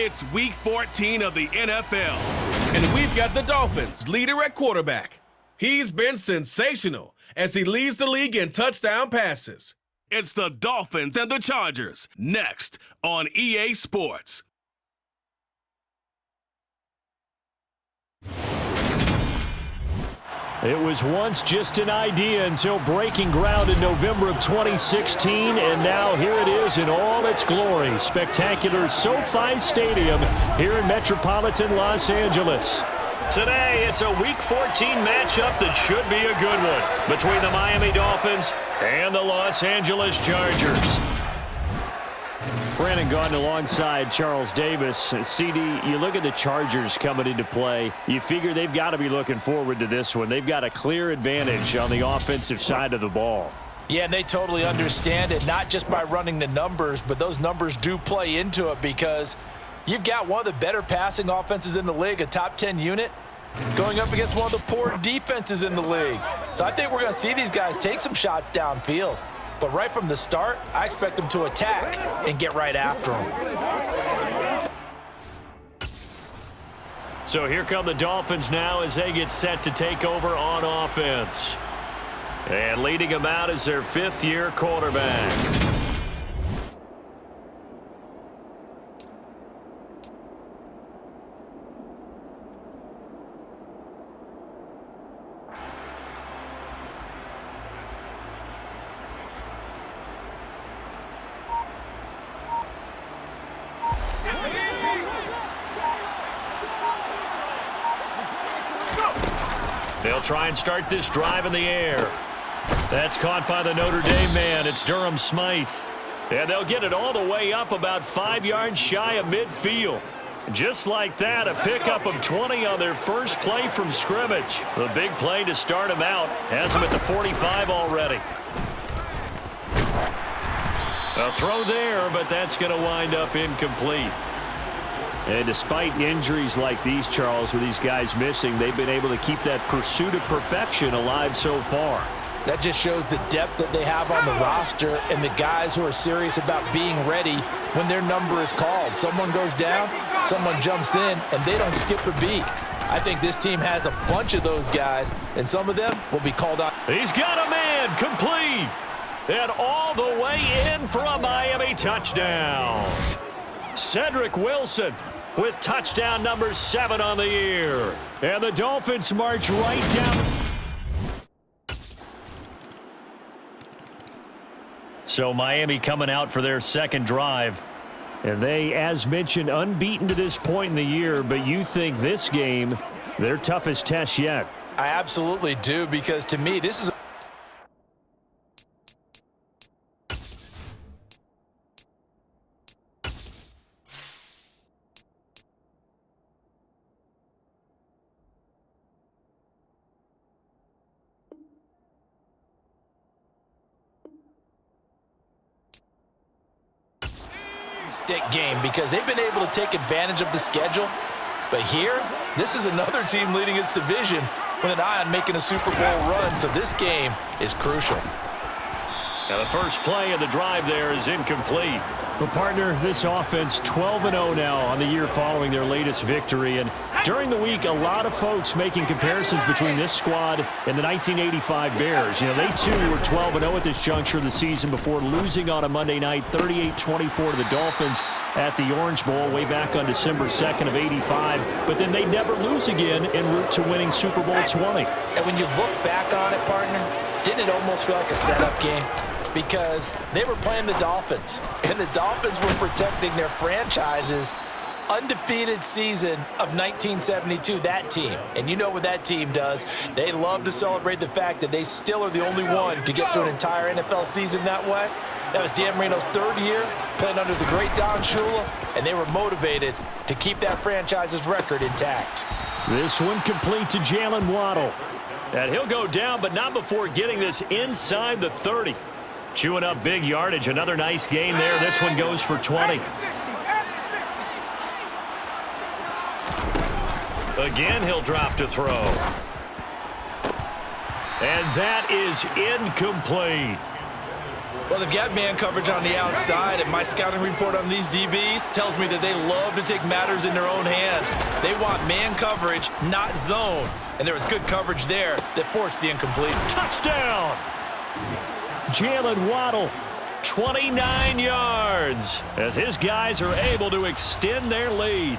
It's Week 14 of the NFL, and we've got the Dolphins leader at quarterback. He's been sensational as he leads the league in touchdown passes. It's the Dolphins and the Chargers, next on EA Sports. It was once just an idea until breaking ground in November of 2016, and now here it is in all its glory. Spectacular SoFi Stadium here in metropolitan Los Angeles. Today, it's a Week 14 matchup that should be a good one between the Miami Dolphins and the Los Angeles Chargers. Brandon Gaudin alongside Charles Davis. CD, you look at the Chargers coming into play. You figure they've got to be looking forward to this one. They've got a clear advantage on the offensive side of the ball. Yeah, and they totally understand it, not just by running the numbers, but those numbers do play into it because you've got one of the better passing offenses in the league, a top 10 unit, going up against one of the poor defenses in the league. So I think we're going to see these guys take some shots downfield. But right from the start, I expect them to attack and get right after them. So here come the Dolphins now as they get set to take over on offense. And leading them out is their fifth-year quarterback. They'll try and start this drive in the air. That's caught by the Notre Dame man. It's Durham Smythe. And they'll get it all the way up about 5 yards shy of midfield. Just like that, a pickup of 20 on their first play from scrimmage. The big play to start them out has them at the 45 already. A throw there, but that's going to wind up incomplete. And despite injuries like these, Charles, with these guys missing, they've been able to keep that pursuit of perfection alive so far. That just shows the depth that they have on the roster and the guys who are serious about being ready when their number is called. Someone goes down, someone jumps in, and they don't skip a beat. I think this team has a bunch of those guys, and some of them will be called out. He's got a man complete. And all the way in for a Miami touchdown. Cedric Wilson with touchdown number 7 on the year. And the Dolphins march right down. So Miami coming out for their second drive. And they, as mentioned, unbeaten to this point in the year. But you think this game, their toughest test yet? I absolutely do, because to me, this is stick game because they've been able to take advantage of the schedule. But here, this is another team leading its division with an eye on making a Super Bowl run, so this game is crucial. Now the first play of the drive there is incomplete. Well, partner, this offense 12-0 now on the year following their latest victory. And during the week, a lot of folks making comparisons between this squad and the 1985 Bears. You know, they too were 12-0 at this juncture of the season before losing on a Monday night 38-24 to the Dolphins at the Orange Bowl way back on December 2nd of '85. But then they never lose again en route to winning Super Bowl 20. And when you look back on it, partner, didn't it almost feel like a setup game? Because they were playing the Dolphins, and the Dolphins were protecting their franchise's undefeated season of 1972, that team. And you know what that team does. They love to celebrate the fact that they still are the only one to get to an entire NFL season that way. That was Dan Marino's 3rd year, playing under the great Don Shula, and they were motivated to keep that franchise's record intact. This one complete to Jalen Waddle. And he'll go down, but not before getting this inside the 30. Chewing up big yardage. Another nice gain there. This one goes for 20. Again, he'll drop to throw. And that is incomplete. Well, they've got man coverage on the outside, and my scouting report on these DBs tells me that they love to take matters in their own hands. They want man coverage, not zone. And there was good coverage there that forced the incomplete. Touchdown! Jalen Waddle, 29 yards, as his guys are able to extend their lead.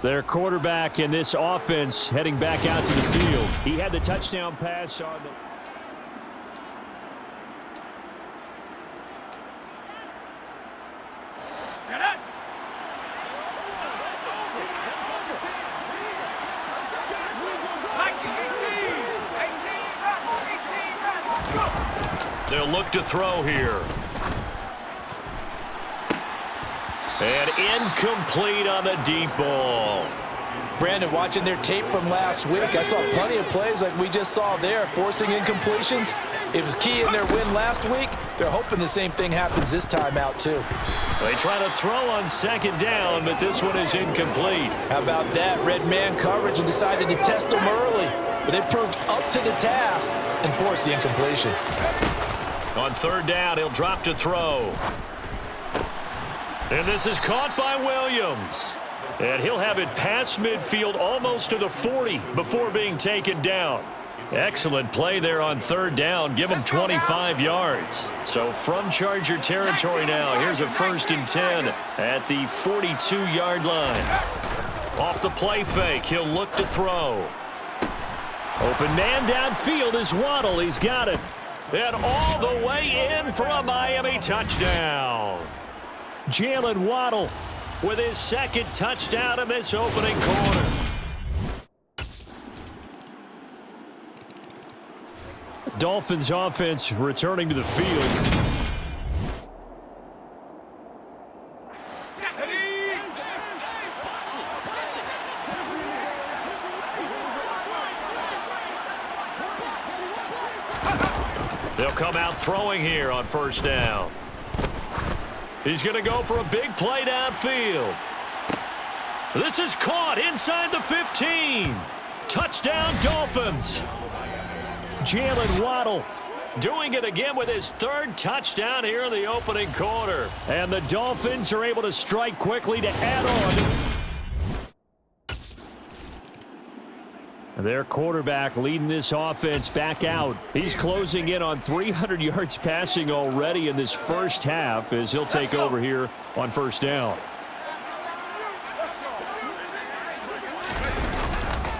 Their quarterback in this offense heading back out to the field. He had the touchdown pass on the... They'll look to throw here. And incomplete on the deep ball. Brandon, watching their tape from last week, I saw plenty of plays like we just saw there, forcing incompletions. It was key in their win last week. They're hoping the same thing happens this time out, too. They try to throw on second down, but this one is incomplete. How about that? Red man coverage and decided to test them early. But they proved up to the task and forced the incompletion. On third down, he'll drop to throw. And this is caught by Williams. And he'll have it past midfield almost to the 40 before being taken down. Excellent play there on third down. Give him 25 yards. So from Charger territory now, here's a 1st and 10 at the 42-yard line. Off the play fake, he'll look to throw. Open man downfield is Waddle. He's got it. And all the way in for a Miami touchdown. Jalen Waddle with his 2nd touchdown in this opening quarter. Dolphins offense returning to the field. They'll come out throwing here on 1st down. He's going to go for a big play downfield. This is caught inside the 15. Touchdown, Dolphins. Jalen Waddle doing it again with his 3rd touchdown here in the opening quarter. And the Dolphins are able to strike quickly to add on. Their quarterback leading this offense back out. He's closing in on 300 yards passing already in this first half as he'll take over here on 1st down.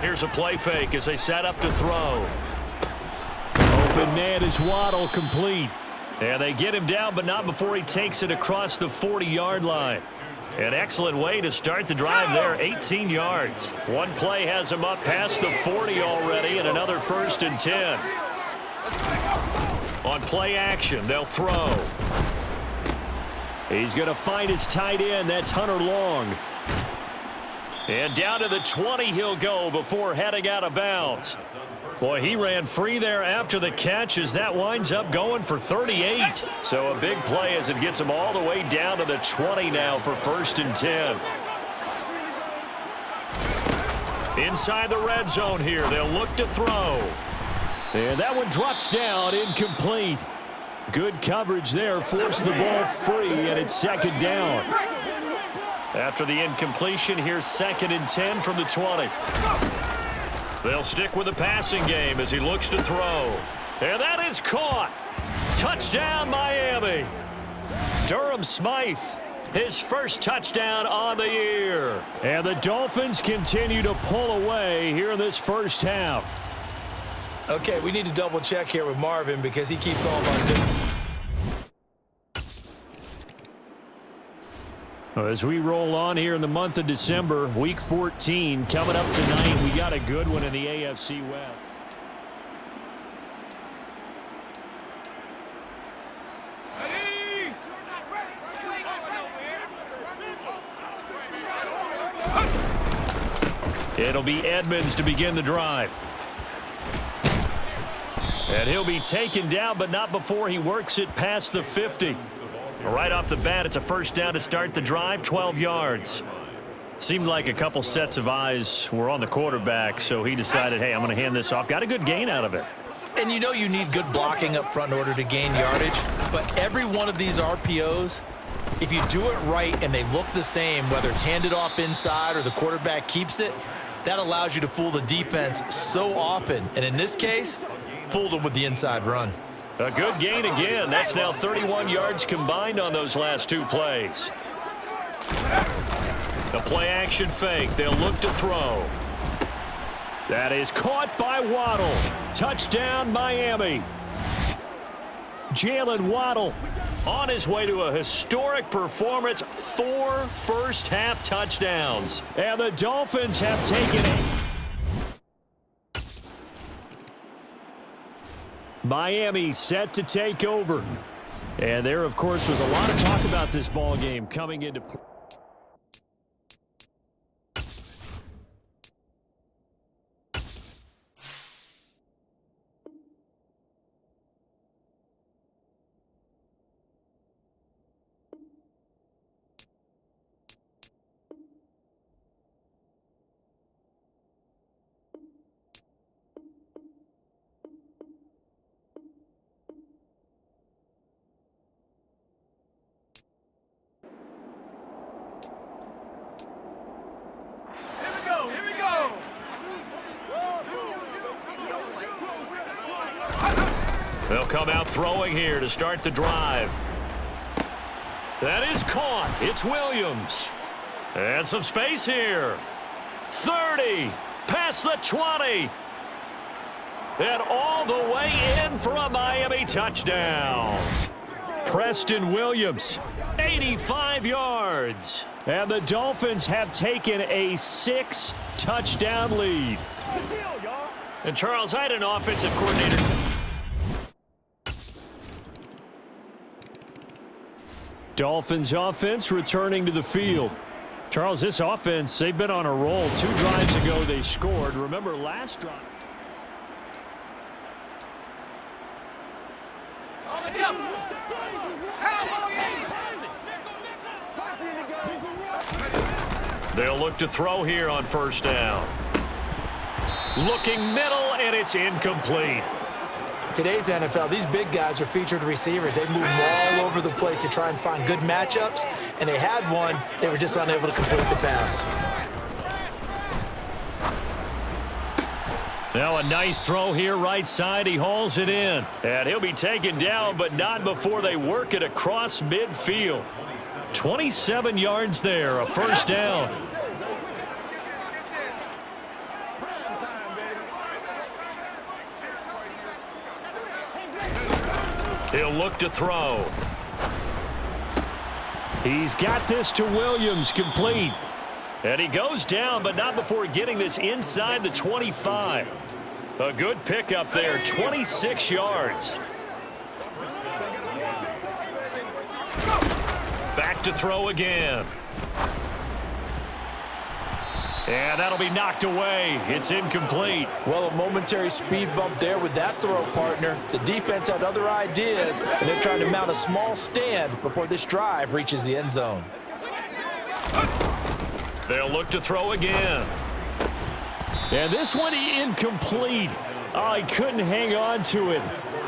Here's a play fake as they set up to throw. Open man is Waddle, complete. And they get him down, but not before he takes it across the 40-yard line. An excellent way to start the drive there, 18 yards. One play has him up past the 40 already, and another 1st and 10. On play action, they'll throw. He's going to find his tight end. That's Hunter Long. And down to the 20 he'll go before heading out of bounds. Boy, he ran free there after the catch as that winds up going for 38. So a big play as it gets him all the way down to the 20 now for 1st and 10. Inside the red zone here, they'll look to throw. And that one drops down, incomplete. Good coverage there, forced the ball free, and it's 2nd down. After the incompletion, here's 2nd and 10 from the 20. They'll stick with the passing game as he looks to throw. And that is caught. Touchdown, Miami. Durham Smythe, his 1st touchdown on the year. And the Dolphins continue to pull away here in this first half. Okay, we need to double check here with Marvin because he keeps all of our picks. As we roll on here in the month of December, Week 14 coming up tonight. We got a good one in the AFC West. It'll be Edmonds to begin the drive. And he'll be taken down, but not before he works it past the 50. Right off the bat, it's a 1st down to start the drive, 12 yards. Seemed like a couple sets of eyes were on the quarterback, so he decided, hey, I'm going to hand this off. Got a good gain out of it. And you know you need good blocking up front in order to gain yardage, but every one of these RPOs, if you do it right and they look the same, whether it's handed off inside or the quarterback keeps it, that allows you to fool the defense so often. And in this case, fooled them with the inside run. A good gain again. That's now 31 yards combined on those last two plays. The play-action fake. They'll look to throw. That is caught by Waddle. Touchdown, Miami. Jalen Waddle on his way to a historic performance. 4 first-half touchdowns. And the Dolphins have taken it. Miami set to take over. And there, of course, was a lot of talk about this ball game coming into play. They'll come out throwing here to start the drive. That is caught. It's Williams. And some space here. 30. Past the 20. And all the way in for a Miami touchdown. Preston Williams, 85 yards. And the Dolphins have taken a 6-touchdown lead. And Charles, I had an offensive coordinator. Dolphins offense returning to the field. Charles, this offense, they've been on a roll. 2 drives ago they scored. Remember last drive. They'll look to throw here on first down. Looking middle, and it's incomplete. Today's NFL, these big guys are featured receivers. They move all over the place to try and find good matchups, and they had one. They were just unable to complete the pass. Now a nice throw here right side. He hauls it in. And he'll be taken down, but not before they work it across midfield. 27 yards there, a first down. He'll look to throw. He's got this to Williams, complete. And he goes down, but not before getting this inside the 25. A good pickup there, 26 yards. Back to throw again. And that'll be knocked away. It's incomplete. Well, a momentary speed bump there with that throw, partner. The defense had other ideas, and they're trying to mount a small stand before this drive reaches the end zone. They'll look to throw again. And this one incomplete. Oh, he couldn't hang on to it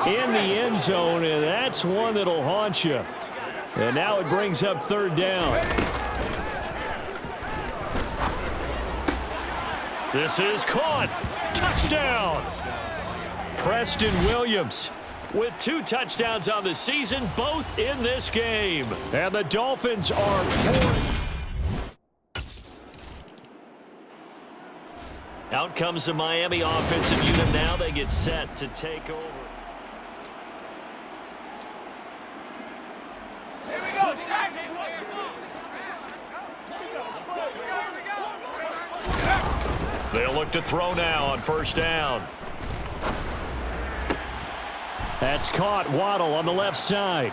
in the end zone, and that's one that'll haunt you. And now it brings up third down. This is caught. Touchdown. Preston Williams with 2 touchdowns on the season, both in this game. And the Dolphins are pouring. Out comes the Miami offensive unit now. They get set to take over. Here we go, They'll look to throw now on first down. That's caught. Waddle on the left side.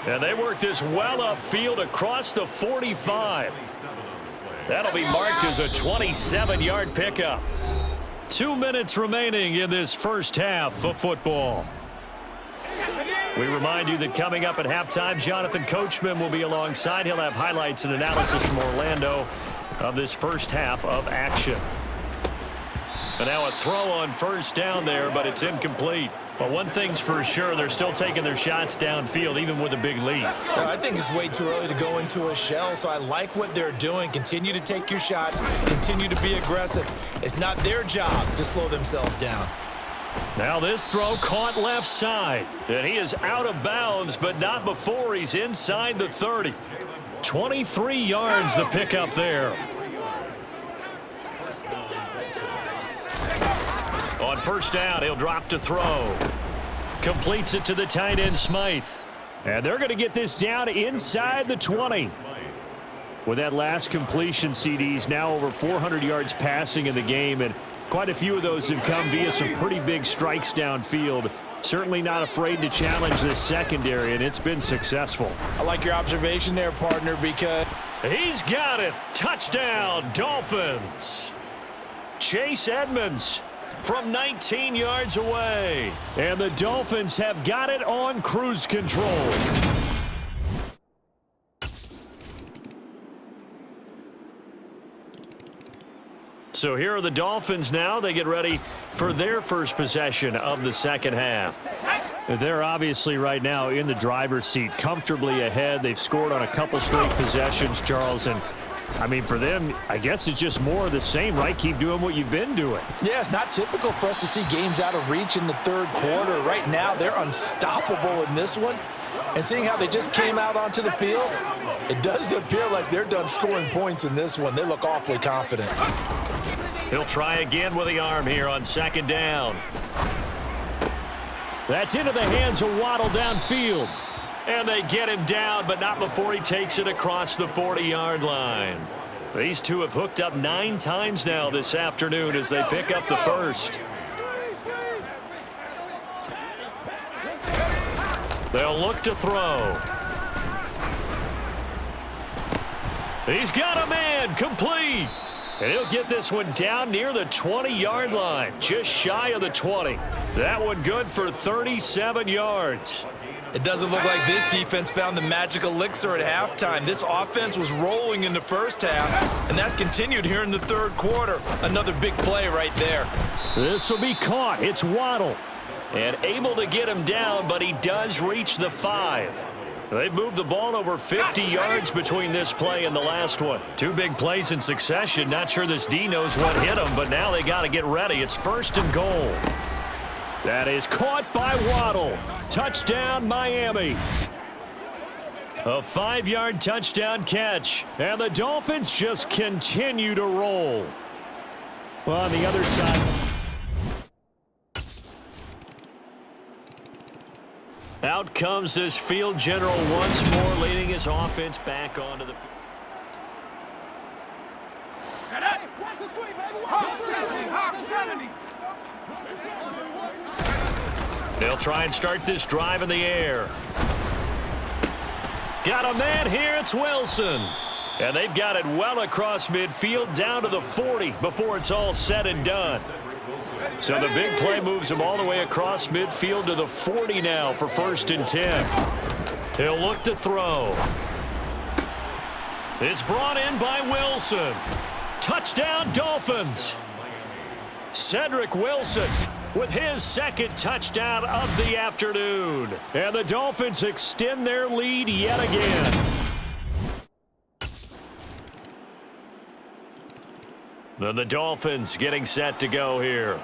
And they work this well upfield across the 45. That'll be marked as a 27-yard pickup. 2 minutes remaining in this first half of football. We remind you that coming up at halftime, Jonathan Coachman will be alongside. He'll have highlights and analysis from Orlando. of this first half of action. And now a throw on first down there, but it's incomplete. But one thing's for sure, they're still taking their shots downfield, even with a big lead. I think it's way too early to go into a shell, so I like what they're doing. Continue to take your shots. Continue to be aggressive. It's not their job to slow themselves down. Now this throw caught left side. And he is out of bounds, but not before he's inside the 30. 23 yards the pickup there. On first down, he'll drop to throw. Completes it to the tight end, Smythe. And they're going to get this down inside the 20. With that last completion, CDs now over 400 yards passing in the game, and quite a few of those have come via some pretty big strikes downfield. Certainly not afraid to challenge this secondary, and it's been successful. I like your observation there, partner, because he's got it. Touchdown, Dolphins. Chase Edmonds from 19 yards away. And the Dolphins have got it on cruise control. So here are the Dolphins now. They get ready for their first possession of the second half. They're obviously right now in the driver's seat, comfortably ahead. They've scored on a couple straight possessions, Charles, and I mean, for them, I guess it's just more of the same, right? Keep doing what you've been doing. Yeah, it's not typical for us to see games out of reach in the third quarter. Right now, they're unstoppable in this one. And seeing how they just came out onto the field, it does appear like they're done scoring points in this one. They look awfully confident. He'll try again with the arm here on second down. That's into the hands of Waddle downfield. And they get him down, but not before he takes it across the 40-yard line. These two have hooked up 9 times now this afternoon as they pick up the first. They'll look to throw. He's got a man, complete. And he'll get this one down near the 20-yard line, just shy of the 20. That one good for 37 yards. It doesn't look like this defense found the magic elixir at halftime. This offense was rolling in the first half, and that's continued here in the third quarter. Another big play right there. This will be caught. It's Waddle. And able to get him down, but he does reach the 5. They've moved the ball over 50 yards between this play and the last one. 2 big plays in succession. Not sure this D knows what hit him, but now they got to get ready. It's first and goal. That is caught by Waddle. Touchdown, Miami. A 5-yard touchdown catch. And the Dolphins just continue to roll. Well, on the other side, out comes this field general once more, leading his offense back onto the field. They'll try and start this drive in the air. Got a man here, it's Wilson. And they've got it well across midfield down to the 40 before it's all said and done. So the big play moves him all the way across midfield to the 40 now for first and 10. He'll look to throw. It's brought in by Wilson. Touchdown, Dolphins. Cedric Wilson with his second touchdown of the afternoon. And the Dolphins extend their lead yet again. Then the Dolphins getting set to go here.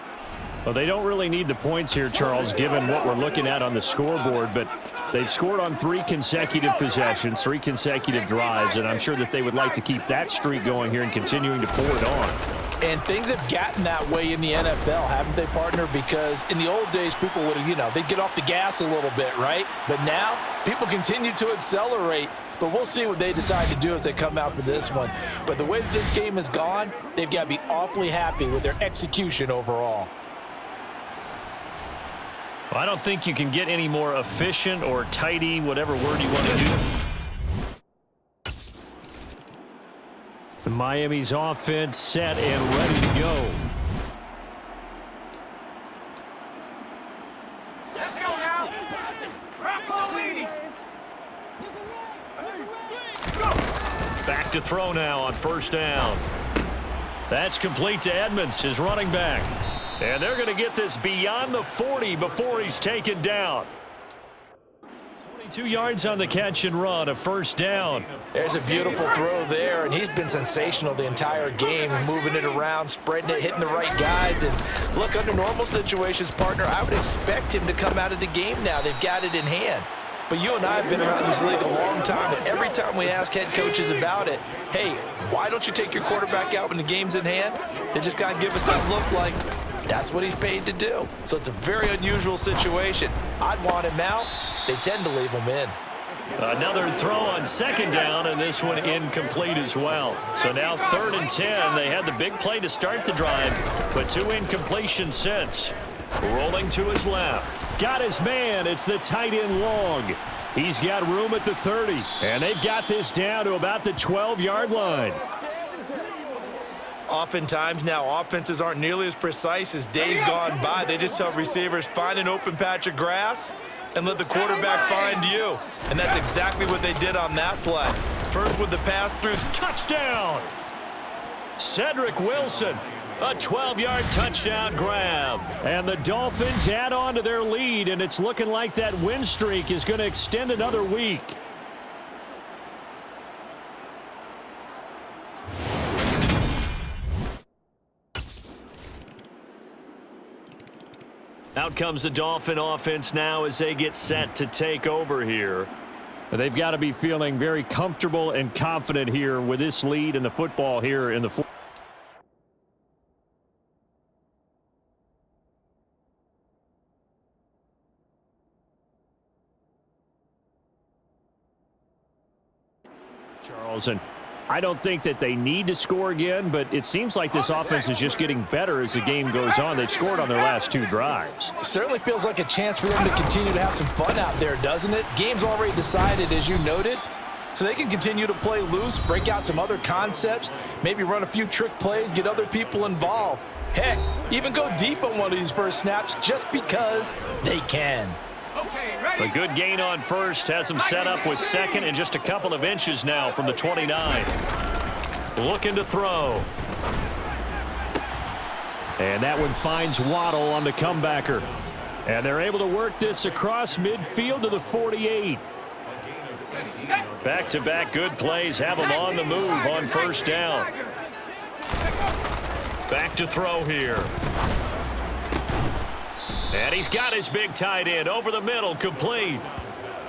Well, they don't really need the points here, Charles, given what we're looking at on the scoreboard, but they've scored on 3 consecutive possessions, 3 consecutive drives, and I'm sure that they would like to keep that streak going here and continuing to pour it on. And things have gotten that way in the NFL, haven't they, partner? Because in the old days, people would, they'd get off the gas a little bit, right? But now, people continue to accelerate. But we'll see what they decide to do as they come out for this one. But the way that this game has gone, they've got to be awfully happy with their execution overall. I don't think you can get any more efficient or tidy, whatever word you want to use. Miami's offense set and ready to go. Let's go now. Back to to throw now on first down. That's complete to Edmonds, his running back. And they're going to get this beyond the 40 before he's taken down. 22 yards on the catch and run, a first down. There's a beautiful throw there, and he's been sensational the entire game, moving it around, spreading it, hitting the right guys. And look, under normal situations, partner, I would expect him to come out of the game now. They've got it in hand. But you and I have been around this league a long time, and every time we ask head coaches about it, hey, why don't you take your quarterback out when the game's in hand? They just got to give us that look like that's what he's paid to do. So it's a very unusual situation. I'd want him out. They tend to leave him in. Another throw on second down, and this one incomplete as well. So now 3rd and 10. They had the big play to start the drive, but 2 incompletions since. Rolling to his left. Got his man. It's the tight end Long. He's got room at the 30, and they've got this down to about the 12-yard line. Oftentimes now, offenses aren't nearly as precise as days gone by. They just tell receivers, find an open patch of grass and let the quarterback find you. And that's exactly what they did on that play. First with the pass through. Touchdown! Cedric Wilson, a 12-yard touchdown grab. And the Dolphins add on to their lead, and it's looking like that win streak is going to extend another week. Out comes the Dolphin offense now as they get set to take over here. They've got to be feeling very comfortable and confident here with this lead and the football here in the fourth. Charles, and I don't think that they need to score again, but it seems like this offense is just getting better as the game goes on. They've scored on their last 2 drives. Certainly feels like a chance for them to continue to have some fun out there, doesn't it? Game's already decided, as you noted, so they can continue to play loose, break out some other concepts, maybe run a few trick plays, get other people involved. Heck, even go deep on one of these first snaps just because they can. A good gain on first has him set up with second and just a couple of inches now from the 29. Looking to throw. And that one finds Waddle on the comebacker. And they're able to work this across midfield to the 48. Back-to-back good plays have him on the move on first down. Back to throw here. And he's got his big tight end over the middle, complete.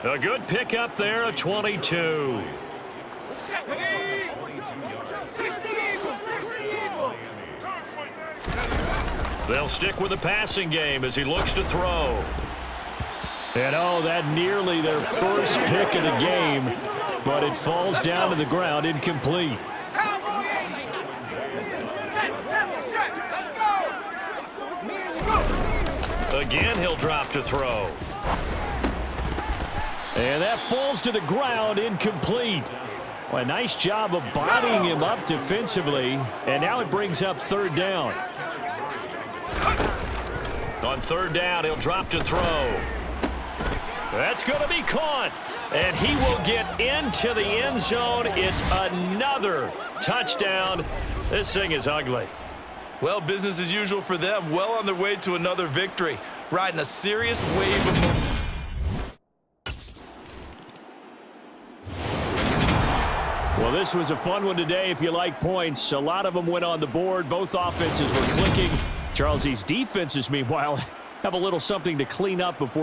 A good pickup there, a 22. They'll stick with the passing game as he looks to throw. And oh, that nearly their first pick of the game, but it falls down to the ground, incomplete. Again, he'll drop to throw. And that falls to the ground, incomplete. Well, a nice job of bodying him up defensively, and now it brings up 3rd down. On 3rd down, he'll drop to throw. That's going to be caught, and he will get into the end zone. It's another touchdown. This thing is ugly. Well, business as usual for them. Well on their way to another victory. Riding a serious wave of momentum. Well, this was a fun one today if you like points. A lot of them went on the board. Both offenses were clicking. Charles, these defenses, meanwhile, have a little something to clean up before